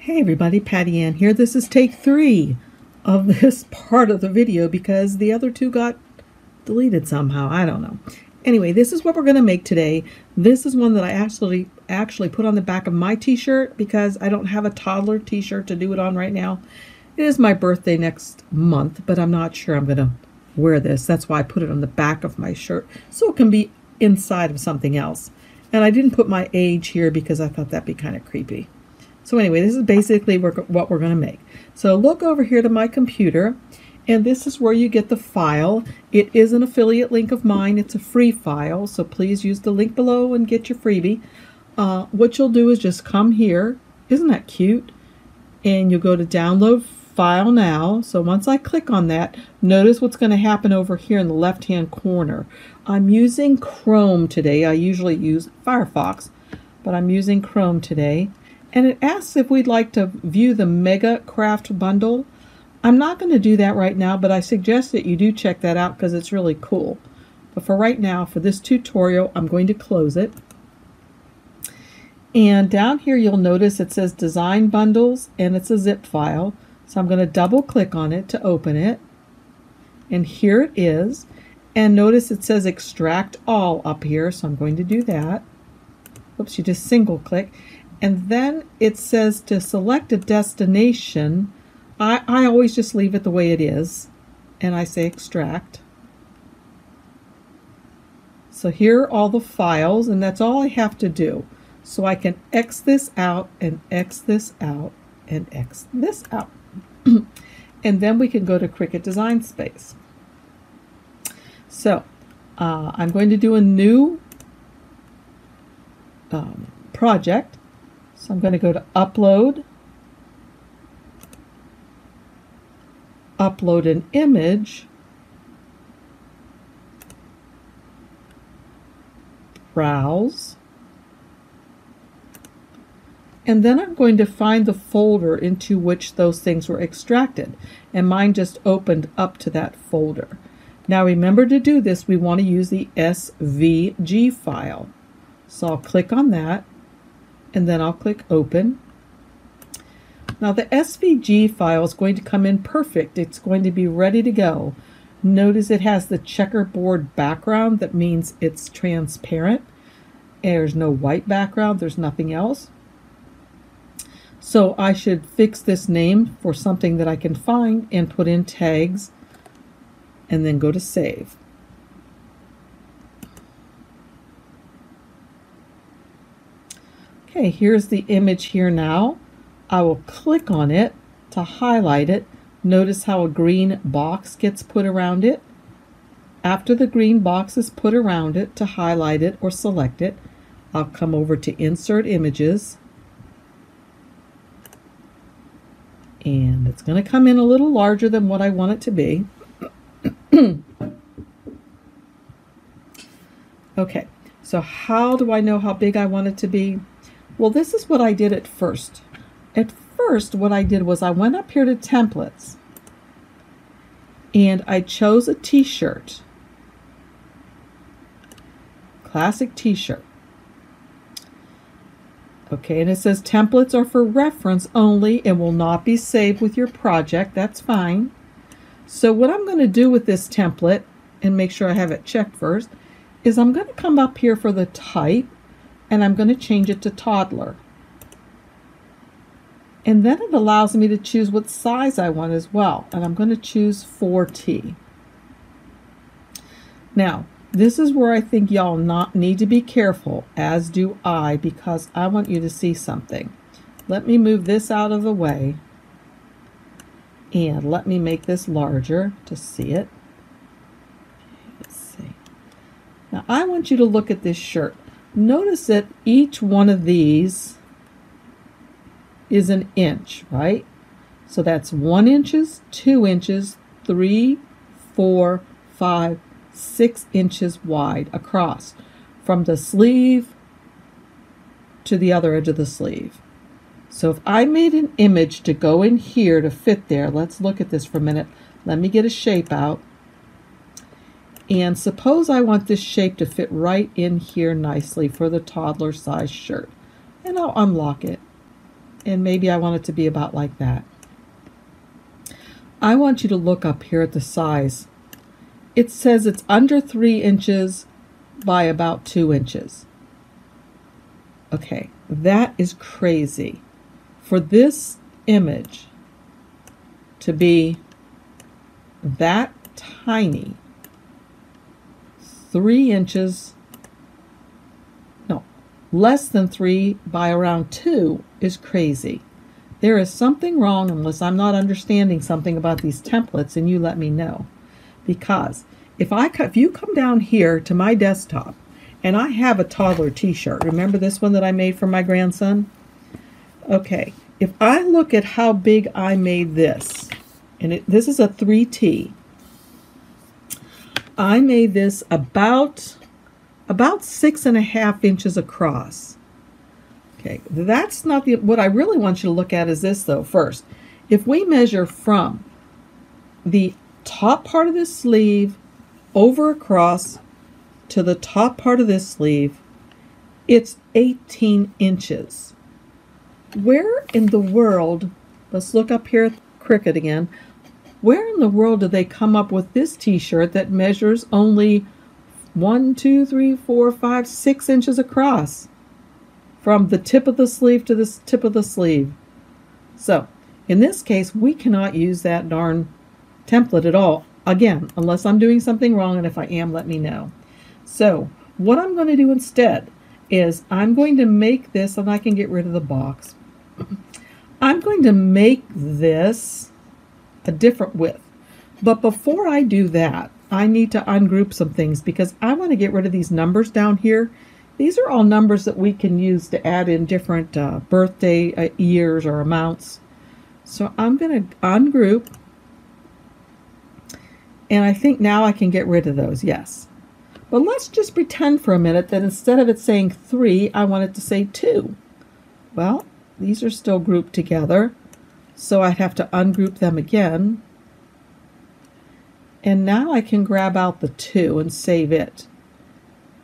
Hey everybody, Patty Ann here. This is take 3 of this part of the video because the other 2 got deleted somehow. I don't know. Anyway, this is what we're going to make today. This is one that I actually put on the back of my t-shirt because I don't have a toddler t-shirt to do it on right now. It is my birthday next month, but I'm not sure I'm going to wear this. That's why I put it on the back of my shirt so it can be inside of something else. And I didn't put my age here because I thought that'd be kind of creepy. So anyway, this is basically what we're going to make. So look over here to my computer, and this is where you get the file. It is an affiliate link of mine. It's a free file, so please use the link below and get your freebie. What you'll do is just come here. Isn't that cute? And you'll go to download file now. So once I click on that, notice what's going to happen over here in the left-hand corner. I'm using Chrome today. I usually use Firefox, but I'm using Chrome today. And it asks if we'd like to view the Mega CraftBundle. I'm not going to do that right now, but I suggest that you do check that out because it's really cool. But for right now, for this tutorial, I'm going to close it. And down here you'll notice it says Design Bundles, and it's a zip file. So I'm going to double click on it to open it. And here it is. And notice it says Extract All up here, so I'm going to do that. Oops, you just single click. And then it says to select a destination. I always just leave it the way it is, and I say extract. So here are all the files, and that's all I have to do. So I can X this out, and X this out, and X this out. And then we can go to Cricut Design Space. So I'm going to do a new project. So I'm going to go to Upload, Upload an Image, Browse, and then I'm going to find the folder into which those things were extracted. And mine just opened up to that folder. Now remember, to do this, we want to use the SVG file. So I'll click on that. And then I'll click Open. Now the SVG file is going to come in perfect. It's going to be ready to go. Notice it has the checkerboard background. That means it's transparent. There's no white background. There's nothing else. So I should fix this name for something that I can find and put in tags and then go to Save. Okay, here's the image here now. I will click on it to highlight it. Notice how a green box gets put around it. After the green box is put around it, to highlight it or select it, I'll come over to Insert Images. And it's going to come in a little larger than what I want it to be. Okay, so how do I know how big I want it to be? Well, this is what I did at first. At first, what I did was I went up here to Templates, and I chose a t-shirt. Classic t-shirt. Okay, and it says templates are for reference only and will not be saved with your project. That's fine. So what I'm going to do with this template, and make sure I have it checked first, is I'm going to come up here for the type, and I'm going to change it to toddler. And then it allows me to choose what size I want as well. And I'm going to choose 4T. Now, this is where I think y'all need to be careful, as do I, because I want you to see something. Let me move this out of the way. And let me make this larger to see it. Let's see. Now, I want you to look at this shirt. Notice that each one of these is an inch, right? So that's 1 inch, 2 inches, 3, 4, 5, 6 inches wide across from the sleeve to the other edge of the sleeve. So if I made an image to go in here to fit there, let's look at this for a minute. Let me get a shape out. And suppose I want this shape to fit right in here nicely for the toddler size shirt. And I'll unlock it. and maybe I want it to be about like that. I want you to look up here at the size. It says it's under 3 inches by about 2 inches. Okay, that is crazy. For this image to be that tiny, 3 inches, no, less than 3 by around 2 is crazy. There is something wrong unless I'm not understanding something about these templates, and you let me know. Because if you come down here to my desktop and I have a toddler t-shirt, remember this one that I made for my grandson? Okay, if I look at how big I made this, and this is a 3T, I made this about 6.5 inches across. Okay, that's not what I really want you to look at is this though first. If we measure from the top part of this sleeve over across to the top part of this sleeve, it's 18 inches. Where in the world, let's look up here at Cricut again, where in the world did they come up with this t-shirt that measures only 1, 2, 3, 4, 5, 6 inches across? From the tip of the sleeve to the tip of the sleeve. So, in this case, we cannot use that darn template at all. Again, unless I'm doing something wrong, and if I am, let me know. So, what I'm going to do instead is I'm going to make this, and I can get rid of the box. I'm going to make this a different width. But before I do that, I need to ungroup some things because I want to get rid of these numbers down here. These are all numbers that we can use to add in different birthday years or amounts. So I'm going to ungroup, and I think now I can get rid of those, yes. But let's just pretend for a minute that instead of it saying 3, I want it to say 2. Well, these are still grouped together, so I'd have to ungroup them again. And now I can grab out the 2 and save it.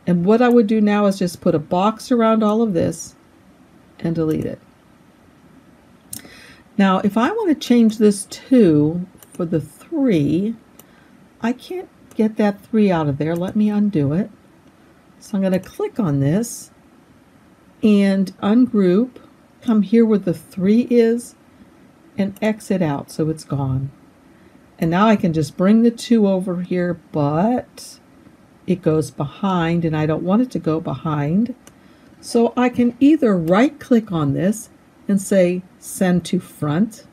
And what I would do now is just put a box around all of this and delete it. Now, if I want to change this 2 for the 3, I can't get that 3 out of there. Let me undo it. So I'm going to click on this and ungroup, come here where the 3 is, and exit out so it's gone. And now I can just bring the 2 over here, but it goes behind, and I don't want it to go behind. So I can either right-click on this and say Send to Front,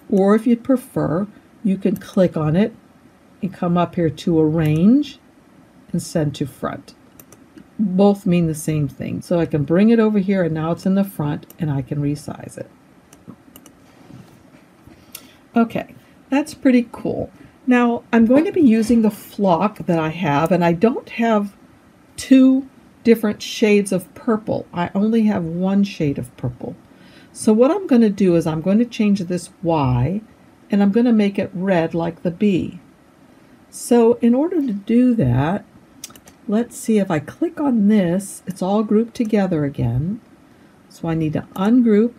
or if you'd prefer, you can click on it and come up here to Arrange and Send to Front. Both mean the same thing. So I can bring it over here, and now it's in the front, and I can resize it. Okay, that's pretty cool. Now, I'm going to be using the flock that I have, and I don't have 2 different shades of purple. I only have 1 shade of purple. So what I'm going to do is I'm going to change this Y, and I'm going to make it red like the B. So in order to do that, let's see, if I click on this, it's all grouped together again. So I need to ungroup,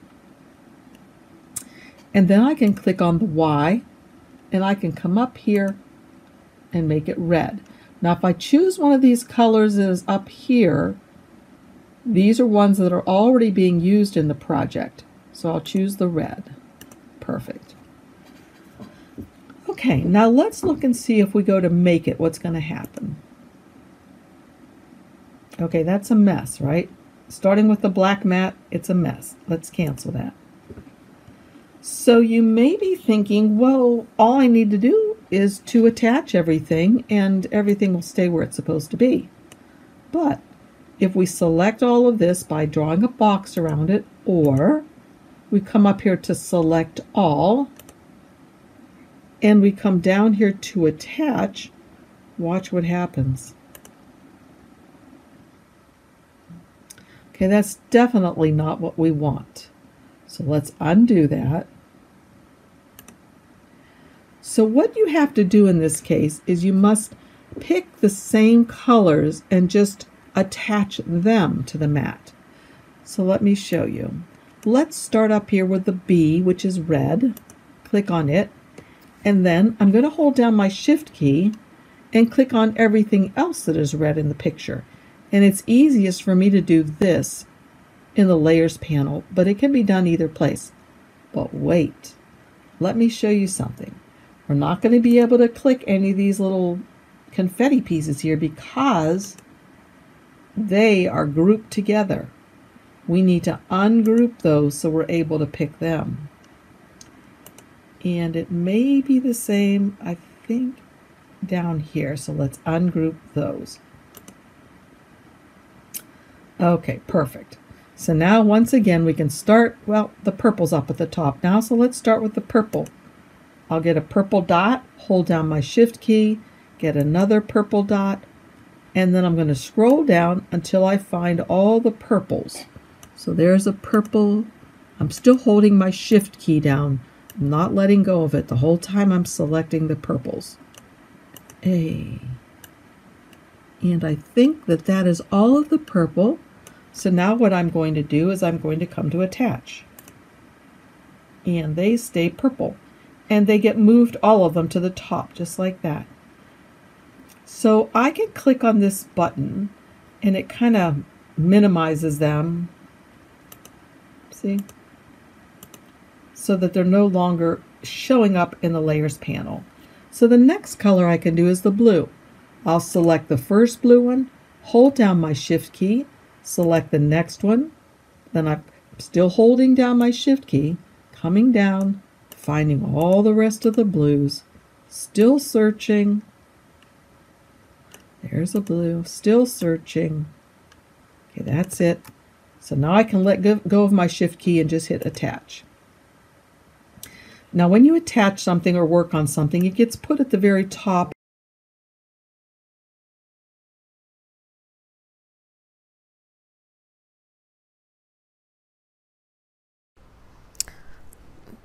and then I can click on the Y, and I can come up here and make it red. Now if I choose one of these colors that is up here, these are ones that are already being used in the project. So I'll choose the red. Perfect. Okay, now let's look and see if we go to make it, what's going to happen. Okay, that's a mess, right? Starting with the black mat, it's a mess. Let's cancel that. So you may be thinking, well, all I need to do is to attach everything and everything will stay where it's supposed to be. But if we select all of this by drawing a box around it, or we come up here to select all, and we come down here to attach, watch what happens. Okay, that's definitely not what we want. So let's undo that. So what you have to do in this case is you must pick the same colors and just attach them to the mat. So let me show you. let's start up here with the B, which is red. Click on it, and then I'm going to hold down my Shift key and click on everything else that is red in the picture. And it's easiest for me to do this in the Layers panel, but it can be done either place. But wait, let me show you something. We're not going to be able to click any of these little confetti pieces here because they are grouped together. We need to ungroup those so we're able to pick them. And it may be the same, I think, down here. So let's ungroup those. Okay, perfect. So now once again we can start, well, the purple's up at the top now, so let's start with the purple. I'll get a purple dot, hold down my Shift key, get another purple dot, and then I'm going to scroll down until I find all the purples. So there's a purple. I'm still holding my Shift key down. I'm not letting go of it the whole time I'm selecting the purples. A. And I think that that is all of the purple. So now what I'm going to do is I'm going to come to attach. And they stay purple. And they get moved, all of them, to the top, just like that. So I can click on this button and it kind of minimizes them. See? So that they're no longer showing up in the Layers panel. So the next color I can do is the blue. I'll select the first blue one, hold down my Shift key, select the next one, then I'm still holding down my Shift key, coming down, finding all the rest of the blues, still searching. There's a blue, still searching. Okay, that's it. So now I can let go of my Shift key and just hit attach. Now when you attach something or work on something, it gets put at the very top.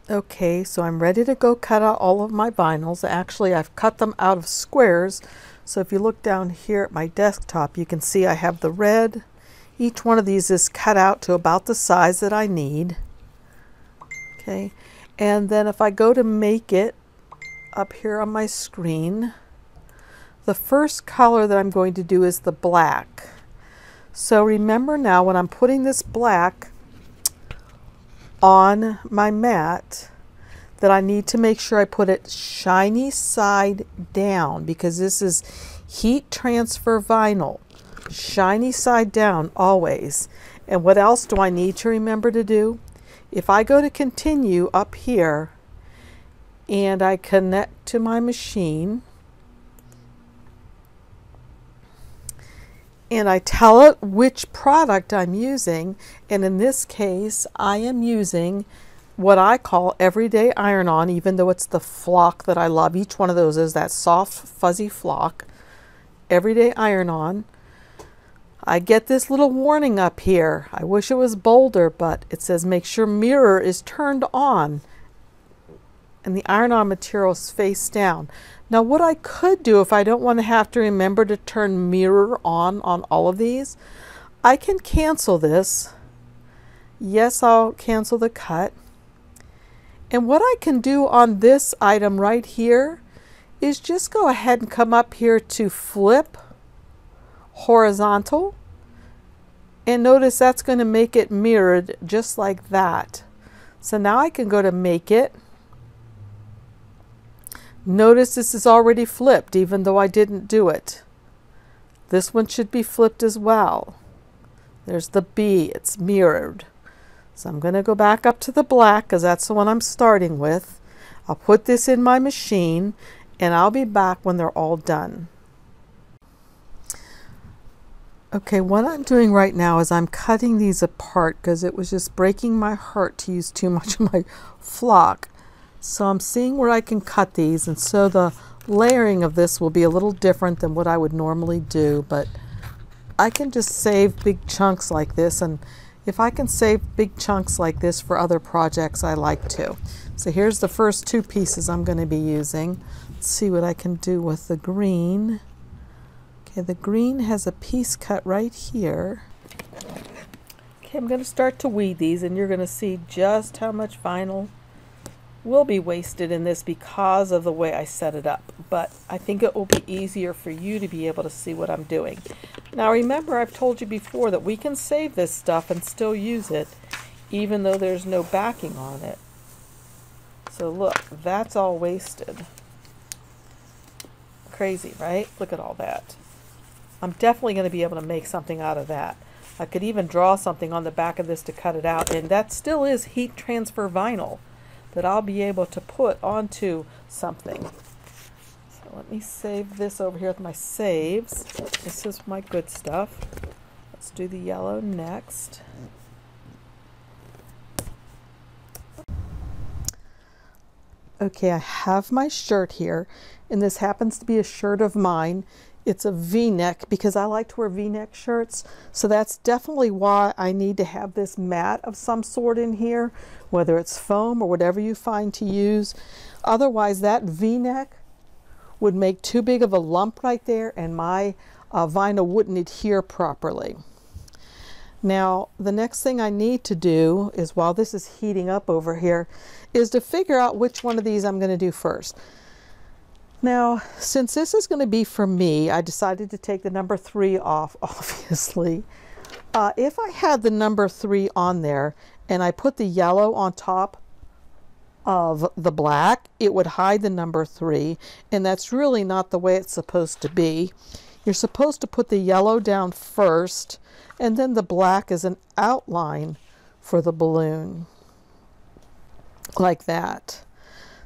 Okay, so I'm ready to go cut out all of my vinyls. Actually, I've cut them out of squares. So if you look down here at my desktop, you can see I have the red. Each one of these is cut out to about the size that I need. Okay, and then if I go to make it up here on my screen, the first color that I'm going to do is the black. So remember now when I'm putting this black on my mat that I need to make sure I put it shiny side down because this is heat transfer vinyl. Shiny side down always. And what else do I need to remember to do? If I go to continue up here and I connect to my machine and I tell it which product I'm using, and in this case I am using what I call everyday iron-on, even though it's the flock that I love. Each one of those is that soft fuzzy flock, everyday iron-on. I get this little warning up here. I wish it was bolder, but it says make sure mirror is turned on and the iron-on material is face down. Now what I could do if I don't want to have to remember to turn mirror on all of these, I can cancel this. Yes, I'll cancel the cut. And what I can do on this item right here is just go ahead and come up here to flip horizontal. And notice that's going to make it mirrored just like that. So now I can go to make it. Notice this is already flipped even though I didn't do it. This one should be flipped as well. There's the B, it's mirrored. So I'm going to go back up to the black because that's the one I'm starting with. I'll put this in my machine and I'll be back when they're all done. Okay, what I'm doing right now is I'm cutting these apart because it was just breaking my heart to use too much of my flock. So I'm seeing where I can cut these, and so the layering of this will be a little different than what I would normally do, but I can just save big chunks like this, and if I can save big chunks like this for other projects, I like to. So here's the first two pieces I'm going to be using. Let's see what I can do with the green. Okay, the green has a piece cut right here. Okay, I'm going to start to weed these, and you're going to see just how much vinyl will be wasted in this because of the way I set it up. But I think it will be easier for you to be able to see what I'm doing. Now remember, I've told you before that we can save this stuff and still use it even though there's no backing on it. So look, that's all wasted. Crazy, right? Look at all that. I'm definitely going to be able to make something out of that. I could even draw something on the back of this to cut it out, and that still is heat transfer vinyl that I'll be able to put onto something. So let me save this over here with my saves. This is my good stuff. Let's do the yellow next. Okay, I have my shirt here, and this happens to be a shirt of mine. It's a V-neck because I like to wear V-neck shirts, so that's definitely why I need to have this mat of some sort in here, whether it's foam or whatever you find to use. Otherwise, that V-neck would make too big of a lump right there, and my vinyl wouldn't adhere properly. Now, the next thing I need to do is, while this is heating up over here, is to figure out which one of these I'm going to do first. Now, since this is going to be for me, I decided to take the number 3 off, obviously. If I had the number 3 on there and I put the yellow on top of the black, it would hide the number 3, and that's really not the way it's supposed to be. You're supposed to put the yellow down first, and then the black is an outline for the balloon, like that.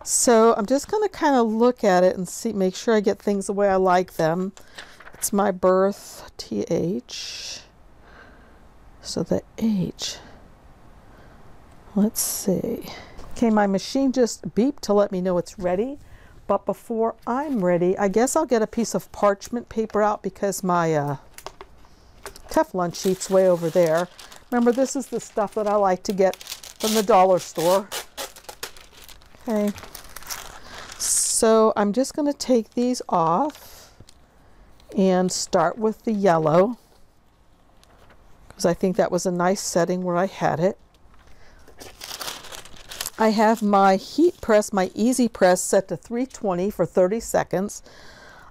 So I'm just going to kind of look at it and see, make sure I get things the way I like them. It's my birth, TH. So the H. Let's see. Okay, my machine just beeped to let me know it's ready. But before I'm ready, I guess I'll get a piece of parchment paper out because my Teflon sheet's way over there. Remember, this is the stuff that I like to get from the dollar store. Okay. So I'm just going to take these off and start with the yellow, because I think that was a nice setting where I had it. I have my heat press, my EasyPress, set to 320 for 30 seconds.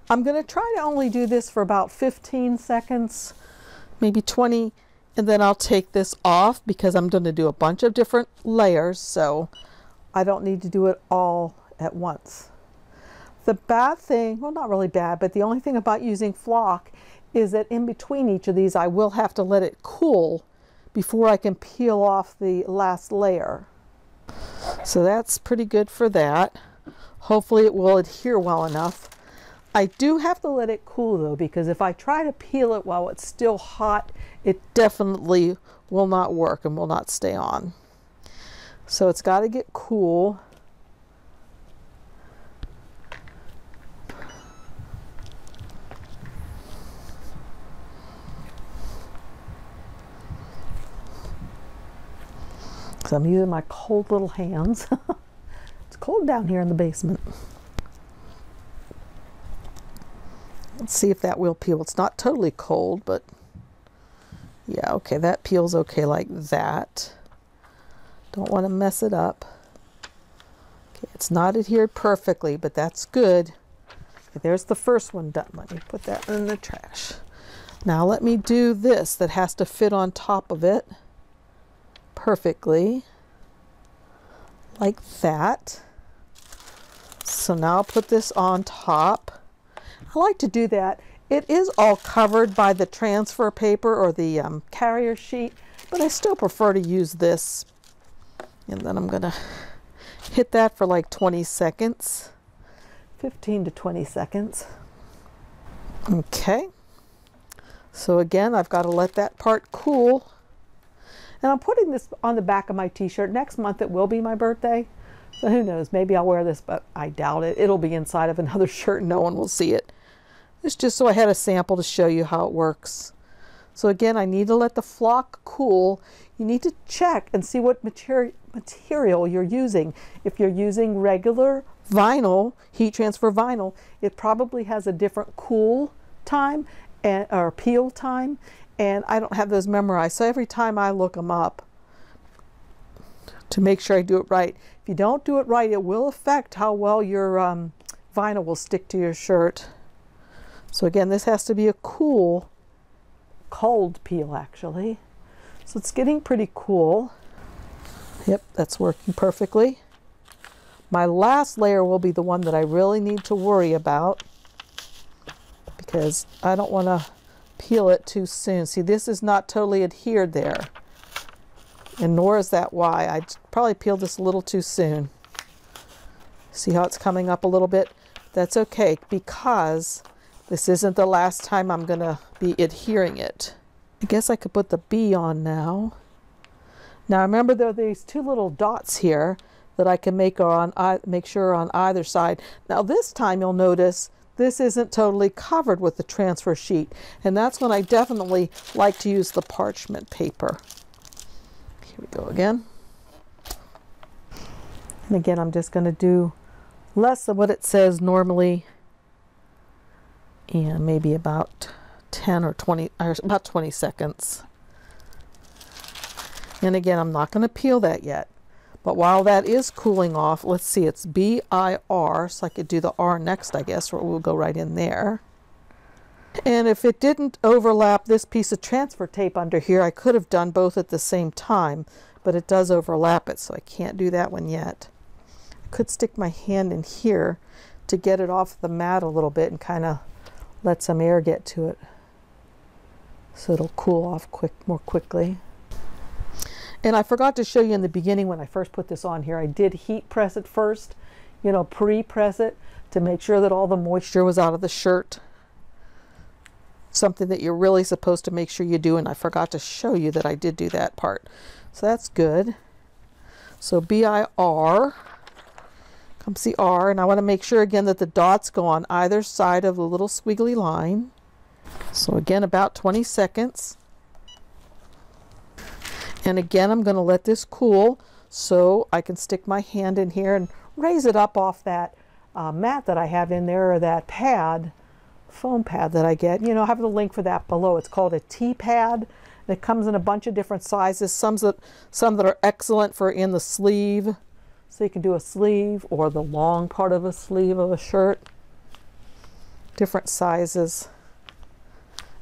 I'm going to try to only do this for about 15 seconds, maybe 20, and then I'll take this off because I'm going to do a bunch of different layers, so I don't need to do it all at once. The bad thing, well, not really bad, but the only thing about using flock is that in between each of these I will have to let it cool before I can peel off the last layer. So that's pretty good for that. Hopefully it will adhere well enough. I do have to let it cool though, because if I try to peel it while it's still hot, it definitely will not work and will not stay on. So it's got to get cool. So I'm using my cold little hands. It's cold down here in the basement. Let's see if that will peel. It's not totally cold, but yeah, okay, that peels okay like that. Don't want to mess it up. Okay, it's not adhered perfectly, but that's good. Okay, there's the first one done. Let me put that in the trash. Now let me do this that has to fit on top of it perfectly, like that. So now I'll put this on top. I like to do that. It is all covered by the transfer paper or the carrier sheet, but I still prefer to use this. And then I'm going to hit that for like 20 seconds, 15 to 20 seconds. Okay. So again, I've got to let that part cool. And I'm putting this on the back of my t-shirt. Next month it will be my birthday. So who knows, maybe I'll wear this, but I doubt it. It'll be inside of another shirt and no one will see it. It's just so I had a sample to show you how it works. So again, I need to let the flock cool. You need to check and see what material you're using. If you're using regular vinyl, heat transfer vinyl, it probably has a different cool time or peel time. and I don't have those memorized. So every time I look them up to make sure I do it right. If you don't do it right, it will affect how well your vinyl will stick to your shirt. So again, this has to be a cold peel actually. So it's getting pretty cool. Yep, that's working perfectly. My last layer will be the one that I really need to worry about because I don't want to peel it too soon. See, this is not totally adhered there, and nor is that why. I probably peeled this a little too soon. See how it's coming up a little bit? That's okay because this isn't the last time I'm going to be adhering it. I guess I could put the B on now. Now remember, there are these two little dots here that I can make sure on either side. Now this time you'll notice this isn't totally covered with the transfer sheet, and that's when I definitely like to use the parchment paper. Here we go again. And again, I'm just going to do less than what it says normally, and maybe about 10 or 20, or about 20 seconds. And again, I'm not going to peel that yet. But while that is cooling off, let's see, it's B-I-R, so I could do the R next, I guess, or we'll go right in there. And if it didn't overlap this piece of transfer tape under here, I could have done both at the same time, but it does overlap it, so I can't do that one yet. I could stick my hand in here to get it off the mat a little bit and kind of let some air get to it, so it'll cool off more quickly. And I forgot to show you in the beginning when I first put this on here, I did heat press it first, you know, pre-press it to make sure that all the moisture was out of the shirt. Something that you're really supposed to make sure you do, and I forgot to show you that I did do that part. So that's good. So B-I-R, comes the R, and I want to make sure again that the dots go on either side of the little squiggly line. So again, about 20 seconds. And again, I'm going to let this cool so I can stick my hand in here and raise it up off that mat that I have in there, or that pad, foam pad that I get. You know, I have the link for that below. It's called a T-pad. It comes in a bunch of different sizes. Some that are excellent for in the sleeve, so you can do a sleeve or the long part of a sleeve of a shirt. Different sizes.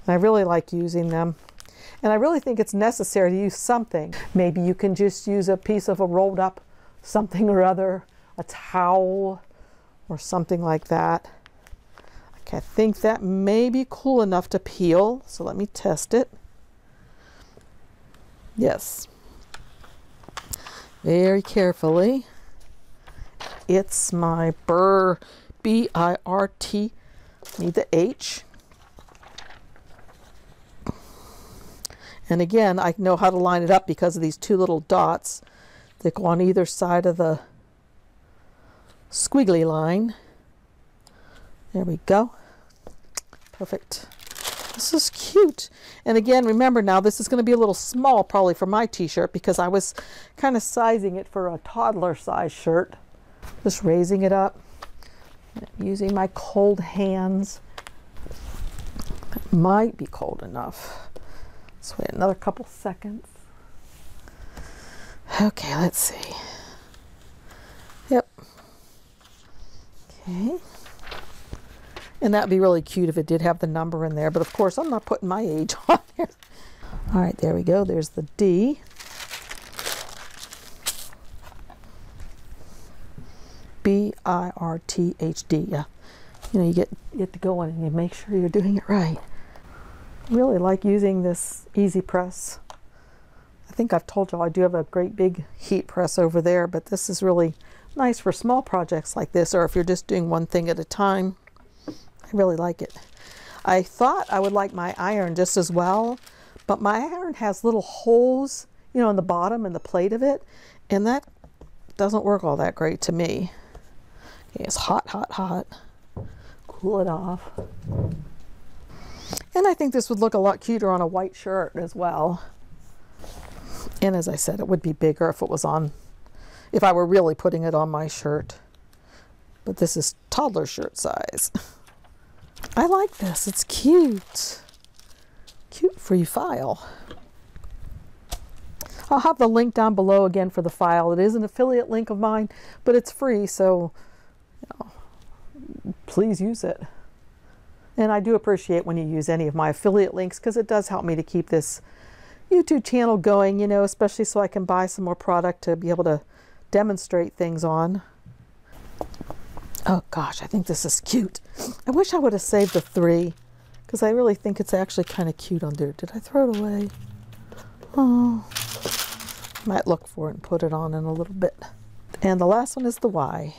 And I really like using them. And I really think it's necessary to use something. Maybe you can just use a piece of a rolled up something or other, a towel or something like that. Okay, I think that may be cool enough to peel, so let me test it. Yes. Very carefully. It's my Burr, B-I-R-T, need the H. And again, I know how to line it up because of these two little dots that go on either side of the squiggly line. There we go. Perfect. This is cute. And again, remember now, this is going to be a little small probably for my t-shirt because I was kind of sizing it for a toddler size shirt. Just raising it up, using my cold hands. That might be cold enough. Let's wait another couple seconds. Okay, let's see. Yep. Okay. And that'd be really cute if it did have the number in there, but of course I'm not putting my age on there. All right, there we go. There's the D. B-I-R-T-H-D. Yeah. You know, you get to go in and you make sure you're doing it right. Really like using this EasyPress. I think I've told you I do have a great big heat press over there, but this is really nice for small projects like this, or if you're just doing one thing at a time. I really like it. I thought I would like my iron just as well, but my iron has little holes, you know, in the bottom and the plate of it, and that doesn't work all that great to me. Okay, it's hot, hot, hot. Cool it off. And I think this would look a lot cuter on a white shirt as well. And as I said, it would be bigger if it was on, if I were really putting it on my shirt. But this is toddler shirt size. I like this, it's cute. cute free file. I'll have the link down below again for the file. It is an affiliate link of mine, but it's free, so please use it. And I do appreciate when you use any of my affiliate links, because it does help me to keep this YouTube channel going, you know, especially so I can buy some more product to be able to demonstrate things on. Oh gosh, I think this is cute. I wish I would have saved the 3, because I really think it's actually kind of cute on there. Did I throw it away? Oh, might look for it and put it on in a little bit. And the last one is the Y.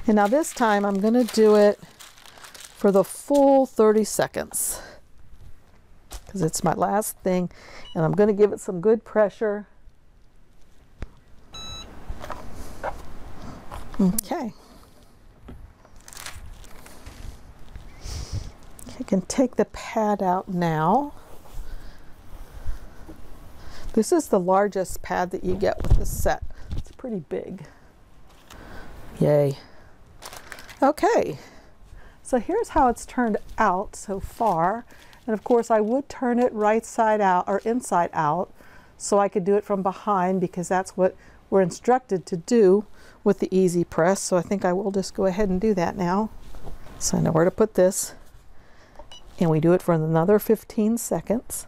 And now this time I'm going to do it for the full 30 seconds, because it's my last thing, and I'm going to give it some good pressure. Okay. I can take the pad out now. This is the largest pad that you get with this set. It's pretty big. Yay. Okay, so here's how it's turned out so far. And of course I would turn it right side out or inside out so I could do it from behind, because that's what we're instructed to do with the EasyPress. So I think I will just go ahead and do that now. So I know where to put this. And we do it for another 15 seconds.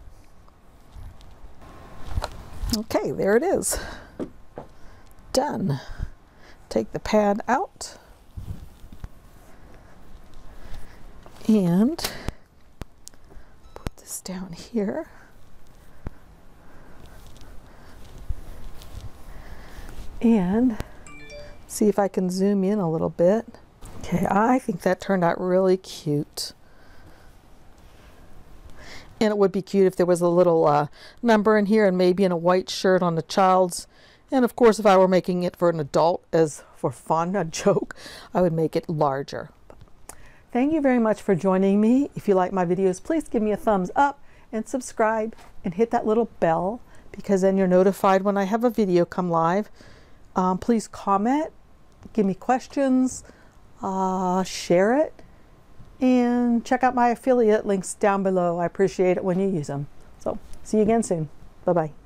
Okay, there it is. Done. Take the pad out. And put this down here. And see if I can zoom in a little bit. Okay, I think that turned out really cute. And it would be cute if there was a little number in here, and maybe in a white shirt on the child's. And of course, if I were making it for an adult as for fun, a joke, I would make it larger. Thank you very much for joining me. If you like my videos, please give me a thumbs up and subscribe and hit that little bell, because then you're notified when I have a video come live. Please comment, give me questions, share it, and check out my affiliate links down below. I appreciate it when you use them. So see you again soon. Bye-bye.